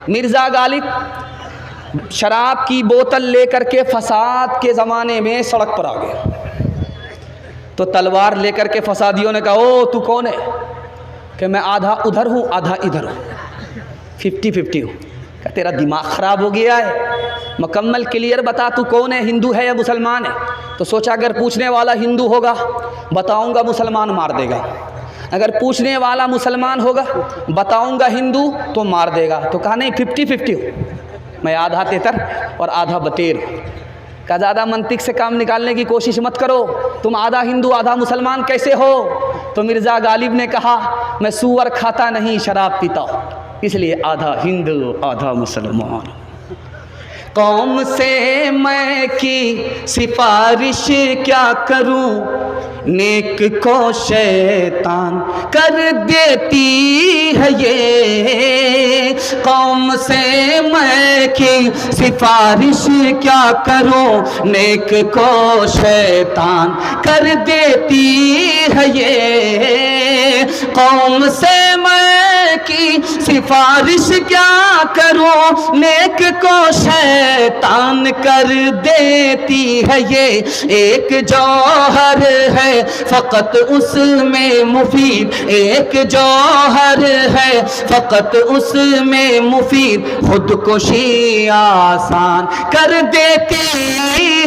मिर्ज़ा गालिब शराब की बोतल लेकर के फसाद के ज़माने में सड़क पर आ गए, तो तलवार लेकर के फसादियों ने कहा, ओ तू कौन है? कि मैं आधा उधर हूँ आधा इधर हूँ, 50-50 हूँ। क्या तेरा दिमाग ख़राब हो गया है? मुकम्मल क्लियर बता, तू कौन है, हिंदू है या मुसलमान है? तो सोचा अगर पूछने वाला हिंदू होगा बताऊँगा मुसलमान मार देगा, अगर पूछने वाला मुसलमान होगा बताऊँगा हिंदू तो मार देगा। तो कहा नहीं 50-50 हूँ, मैं आधा तेतर और आधा बतेर हूँ। का ज़्यादा मंतिक से काम निकालने की कोशिश मत करो, तुम आधा हिंदू आधा मुसलमान कैसे हो? तो मिर्ज़ा गालिब ने कहा, मैं सूअर खाता नहीं शराब पीता हूँ, इसलिए आधा हिंदू आधा मुसलमान। कौम से मैं की सिफारिश क्या करूं, नेक को शैतान कर देती है ये। कौम से मैं की सिफारिश क्या करूं, नेक को शैतान कर देती है ये। कौम से मैं की सिफारिश क्या करूं, नेक को शैतान कर देती है ये। एक जौहर है फ़कत उसमें मुफीद, एक जौहर है फ़कत उसमें मुफीद, खुदकुशी आसान कर देती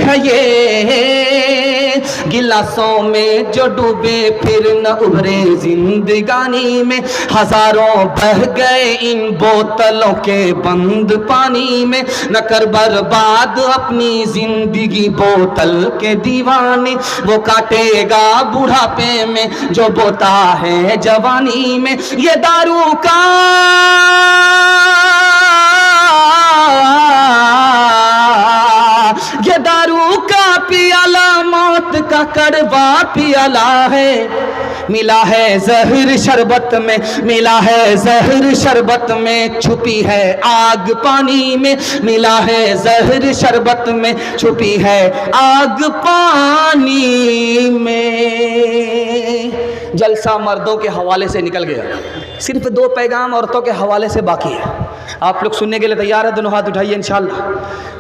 है ये। गिलासों में जो डूबे फिर न उभरे जिंदगानी में, हजारों बह गए इन बोतलों के बंद पानी में। न कर बर्बाद अपनी जिंदगी बोतल के दीवाने, वो काटेगा बुढ़ापे में जो बोता है जवानी में। ये दारू का ये दारू का पियाला मौत का कड़वा पियाला है। मिला है जहर शरबत में, मिला है जहर शरबत में, छुपी है आग पानी में। मिला है जहर शरबत में, छुपी है आग पानी में। जलसा मर्दों के हवाले से निकल गया, सिर्फ 2 पैगाम औरतों के हवाले से बाकी है। आप लोग सुनने के लिए तैयार है? दोनों हाथ उठाइए इंशाअल्लाह।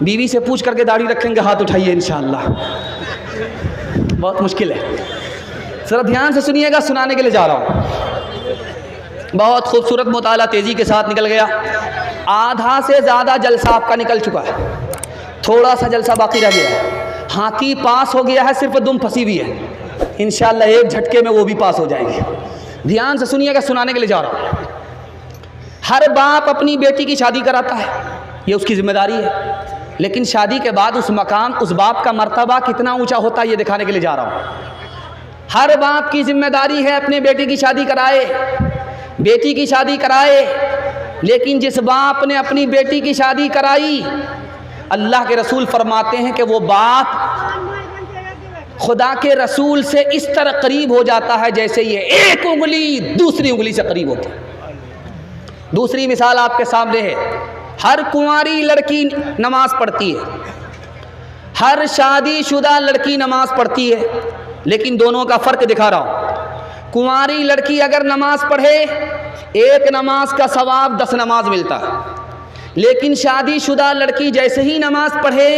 बीवी से पूछ करके दाढ़ी रखेंगे, हाथ उठाइए इंशाअल्लाह। बहुत मुश्किल है, जरा ध्यान से सुनिएगा, सुनाने के लिए जा रहा हूँ। बहुत खूबसूरत मुताला तेज़ी के साथ निकल गया। आधा से ज़्यादा जलसा आपका निकल चुका है, थोड़ा सा जलसा बाकी रह गया है। हाथी पास हो गया है, सिर्फ दुम फंसी हुई है, इंशाअल्लाह एक झटके में वो भी पास हो जाएगी। ध्यान से सुनिएगा, सुनाने के लिए जा रहा हूँ। हर बाप अपनी बेटी की शादी कराता है, ये उसकी जिम्मेदारी है, लेकिन शादी के बाद उस मकाम, उस बाप का मर्तबा कितना ऊंचा होता है ये दिखाने के लिए जा रहा हूँ। हर बाप की जिम्मेदारी है अपने बेटी की शादी कराए, बेटी की शादी कराए, लेकिन जिस बाप ने अपनी बेटी की शादी कराई, अल्लाह के रसूल फरमाते हैं कि वो बाप खुदा के रसूल से इस तरह करीब हो जाता है जैसे ये एक उंगली दूसरी उंगली से करीब होती है। दूसरी मिसाल आपके सामने है, हर कुंवारी लड़की नमाज पढ़ती है, हर शादीशुदा लड़की नमाज पढ़ती है, लेकिन दोनों का फ़र्क दिखा रहा हूँ। कुंवारी लड़की अगर नमाज पढ़े, एक नमाज का सवाब 10 नमाज मिलता है, लेकिन शादीशुदा लड़की जैसे ही नमाज पढ़े,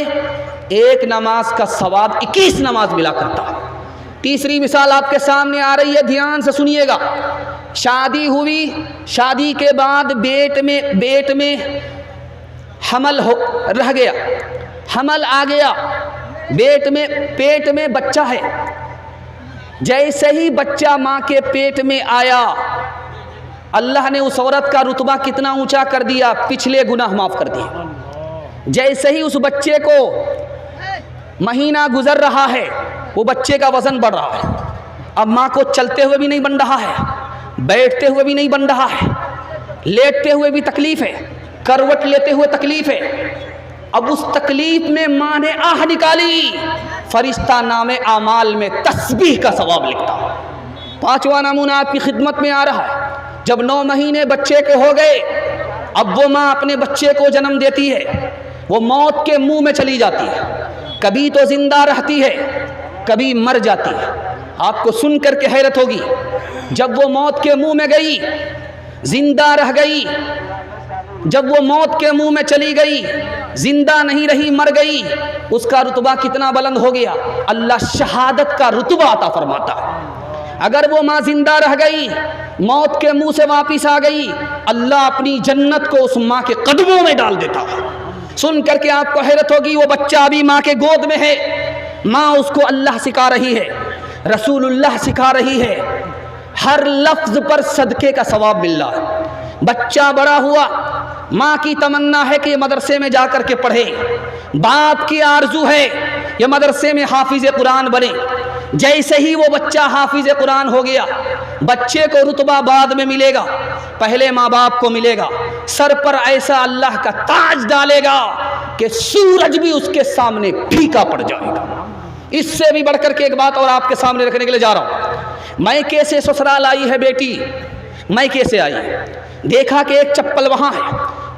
एक नमाज का सवाब 21 नमाज मिला करता। तीसरी मिसाल आपके सामने आ रही है, ध्यान से सुनिएगा। शादी हुई, शादी के बाद पेट में हमल रह गया, हमल आ गया, पेट में बच्चा है। जैसे ही बच्चा माँ के पेट में आया, अल्लाह ने उस औरत का रुतबा कितना ऊंचा कर दिया, पिछले गुनाह माफ़ कर दिए। जैसे ही उस बच्चे को महीना गुजर रहा है, वो बच्चे का वज़न बढ़ रहा है। अब माँ को चलते हुए भी नहीं बन रहा है, बैठते हुए भी नहीं बन रहा है, लेटते हुए भी तकलीफ़ है, करवट लेते हुए तकलीफ़ है। अब उस तकलीफ़ में माँ ने आह निकाली, फरिश्ता नामे आमाल में तस्बीह का सवाब लिखता। 5वां नमूना आपकी खिदमत में आ रहा है। जब 9 महीने बच्चे को हो गए, अब वो माँ अपने बच्चे को जन्म देती है, वो मौत के मुंह में चली जाती है, कभी तो जिंदा रहती है, कभी मर जाती है। आपको सुन करके हैरत होगी, जब वो मौत के मुंह में गई, जिंदा रह गई, जब वो मौत के मुंह में चली गई, जिंदा नहीं रही, मर गई, उसका रुतबा कितना बुलंद हो गया। अल्लाह शहादत का रुतबा अता फरमाता है। अगर वो माँ जिंदा रह गई, मौत के मुंह से वापिस आ गई, अल्लाह अपनी जन्नत को उस माँ के कदमों में डाल देता है। सुन करके आपको हैरत होगी, वो बच्चा अभी माँ के गोद में है, माँ उसको अल्लाह सिखा रही है, रसूलुल्लाह सिखा रही है, हर लफ्ज पर सदके का सवाब मिल रहा है। बच्चा बड़ा हुआ, माँ की तमन्ना है कि ये मदरसे में जा कर के पढ़े, बाप की आरजू है ये मदरसे में हाफिज कुरान बने। जैसे ही वो बच्चा हाफिज कुरान हो गया, बच्चे को रुतबा बाद में मिलेगा, पहले माँ बाप को मिलेगा। सर पर ऐसा अल्लाह का ताज डालेगा कि सूरज भी उसके सामने फीका पड़ जाएगा। इससे भी बढ़कर के एक बात और आपके सामने रखने के लिए जा रहा हूँ। मैके से ससुराल आई है बेटी, मैके से आई, देखा कि एक चप्पल वहाँ है,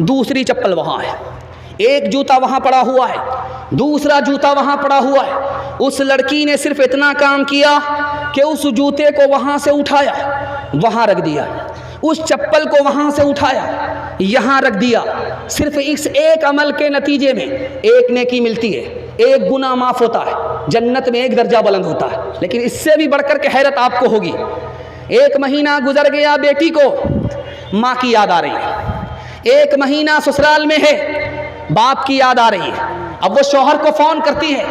दूसरी चप्पल वहाँ है, एक जूता वहाँ पड़ा हुआ है, दूसरा जूता वहाँ पड़ा हुआ है। उस लड़की ने सिर्फ इतना काम किया कि उस जूते को वहाँ से उठाया, वहाँ रख दिया, उस चप्पल को वहाँ से उठाया, यहाँ रख दिया। सिर्फ इस एक अमल के नतीजे में एक नेकी मिलती है, एक गुनाह माफ़ होता है, जन्नत में एक दर्जा बुलंद होता है। लेकिन इससे भी बढ़कर के हैरत आपको होगी, एक महीना गुजर गया, बेटी को माँ की याद आ रही है, एक महीना ससुराल में है, बाप की याद आ रही है। अब वो शौहर को फ़ोन करती है,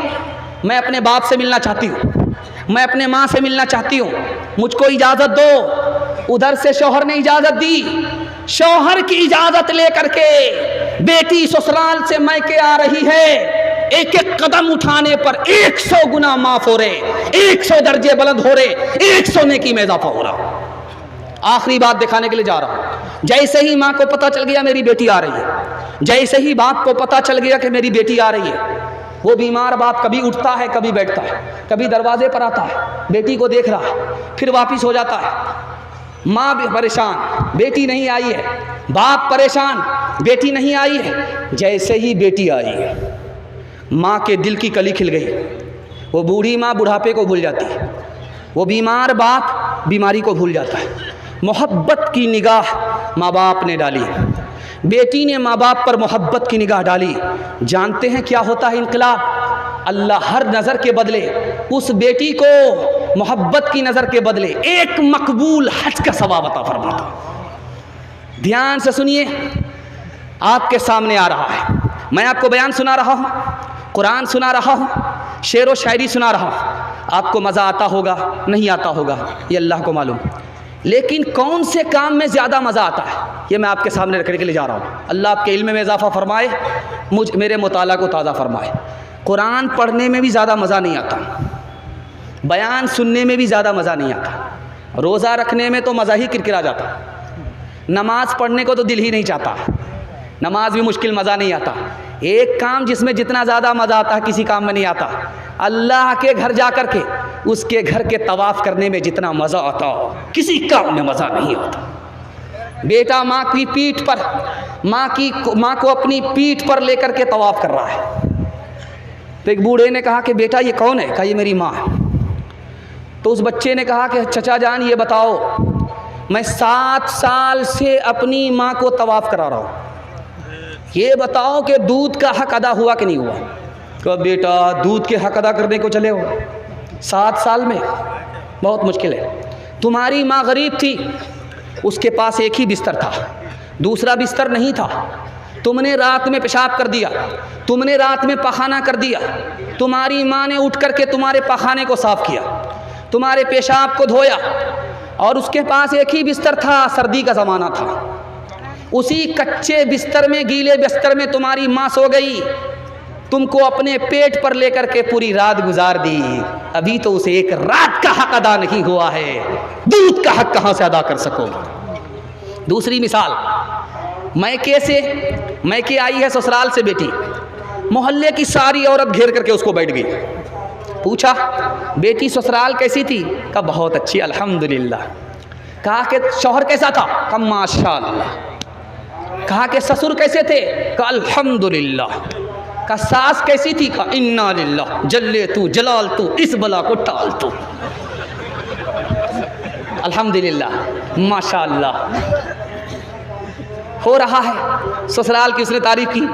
मैं अपने बाप से मिलना चाहती हूँ, मैं अपने माँ से मिलना चाहती हूँ, मुझको इजाज़त दो। उधर से शौहर ने इजाज़त दी, शौहर की इजाज़त लेकर के बेटी ससुराल से मैके आ रही है। एक एक कदम उठाने पर 100 गुना माफ़ हो रहे, 100 दर्जे बुलंद हो रहे, 100 नेकी में इजाफा हो रहा। आखिरी बात दिखाने के लिए जा रहा हूँ। जैसे ही माँ को पता चल गया मेरी बेटी आ रही है, जैसे ही बाप को पता चल गया कि मेरी बेटी आ रही है, वो बीमार बाप कभी उठता है, कभी बैठता है, कभी दरवाजे पर आता है, बेटी को देख रहा है, फिर वापिस हो जाता है। माँ भी परेशान, बेटी नहीं आई है, बाप परेशान, बेटी नहीं आई है। जैसे ही बेटी आई, माँ के दिल की कली खिल गई। वो बूढ़ी माँ बुढ़ापे को भूल जाती है, वो बीमार बाप बीमारी को भूल जाता है। मोहब्बत की निगाह माँ बाप ने डाली, बेटी ने माँ बाप पर मोहब्बत की निगाह डाली। जानते हैं क्या होता है इनकलाब? अल्लाह हर नज़र के बदले उस बेटी को मोहब्बत की नज़र के बदले एक मकबूल हज का सवाब अता फरमाता। ध्यान से सुनिए, आपके सामने आ रहा है, मैं आपको बयान सुना रहा हूँ, कुरान सुना रहा हूँ, शेर व शायरी सुना रहा हूँ। आपको मज़ा आता होगा, नहीं आता होगा, ये अल्लाह को मालूम। लेकिन कौन से काम में ज़्यादा मज़ा आता है, ये मैं आपके सामने रखने के लिए जा रहा हूँ। अल्लाह आपके इल्म में इजाफ़ा फरमाए, मेरे मुताला को ताज़ा फरमाए। कुरान पढ़ने में भी ज़्यादा मज़ा नहीं आता, बयान सुनने में भी ज़्यादा मज़ा नहीं आता, रोज़ा रखने में तो मज़ा ही किरकिरा जाता, नमाज़ पढ़ने को तो दिल ही नहीं चाहता, नमाज भी मुश्किल, मज़ा नहीं आता। एक काम जिसमें जितना ज़्यादा मज़ा आता है किसी काम में नहीं आता, अल्लाह के घर जा कर के उसके घर के तवाफ़ करने में जितना मज़ा आता किसी काम में मज़ा नहीं आता। बेटा माँ की पीठ पर, माँ को अपनी पीठ पर लेकर के तवाफ़ कर रहा है। तो एक बूढ़े ने कहा कि बेटा ये कौन है? कहा ये मेरी माँ है। तो उस बच्चे ने कहा कि चचा जान ये बताओ, मैं 7 साल से अपनी माँ को तवाफ़ करा रहा हूँ, ये बताओ कि दूध का हक अदा हुआ कि नहीं हुआ? कहा बेटा दूध के हक अदा करने को चले हो 7 साल में, बहुत मुश्किल है। तुम्हारी माँ गरीब थी, उसके पास एक ही बिस्तर था, दूसरा बिस्तर नहीं था। तुमने रात में पेशाब कर दिया, तुमने रात में पखाना कर दिया, तुम्हारी माँ ने उठ करके तुम्हारे पखाने को साफ़ किया, तुम्हारे पेशाब को धोया, और उसके पास एक ही बिस्तर था, सर्दी का ज़माना था। उसी कच्चे बिस्तर में, गीले बिस्तर में तुम्हारी माँ सो गई, तुमको अपने पेट पर लेकर के पूरी रात गुजार दी। अभी तो उसे एक रात का हक अदा नहीं हुआ है, दूध का हक कहाँ से अदा कर सकोगे? दूसरी मिसाल, मैके आई है ससुराल से बेटी, मोहल्ले की सारी औरत घेर करके उसको बैठ गई। पूछा बेटी ससुराल कैसी थी? कहा बहुत अच्छी अल्हम्दुलिल्लाह। कहा कि शौहर कैसा था? कहा माशाअल्लाह। कहा कि ससुर कैसे थे? कहा अल्हम्दुलिल्लाह। कहा सास कैसी थी? कहा इन्ना लिल्लाह, जल्ले तू जलाल तू, इस बला को टाल तू। अल्हम्दुलिल्लाह, माशाअल्लाह। हो रहा है। ससुराल की उसने तारीफ की,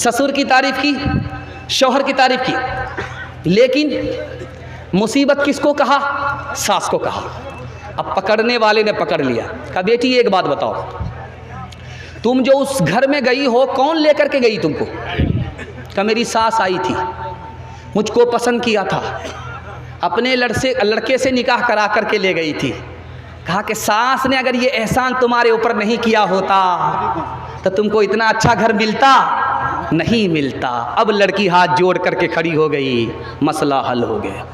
ससुर की तारीफ की, शौहर की तारीफ की, लेकिन मुसीबत किसको कहा? सास को कहा। अब पकड़ने वाले ने पकड़ लिया, कहा बेटी एक बात बताओ, तुम जो उस घर में गई हो कौन लेकर के गई तुमको? कहा मेरी सास आई थी, मुझको पसंद किया था, अपने लड़के से निकाह करा करके ले गई थी। कहा कि सास ने अगर ये एहसान तुम्हारे ऊपर नहीं किया होता तो तुमको इतना अच्छा घर मिलता नहीं मिलता। अब लड़की हाथ जोड़ करके खड़ी हो गई, मसला हल हो गया।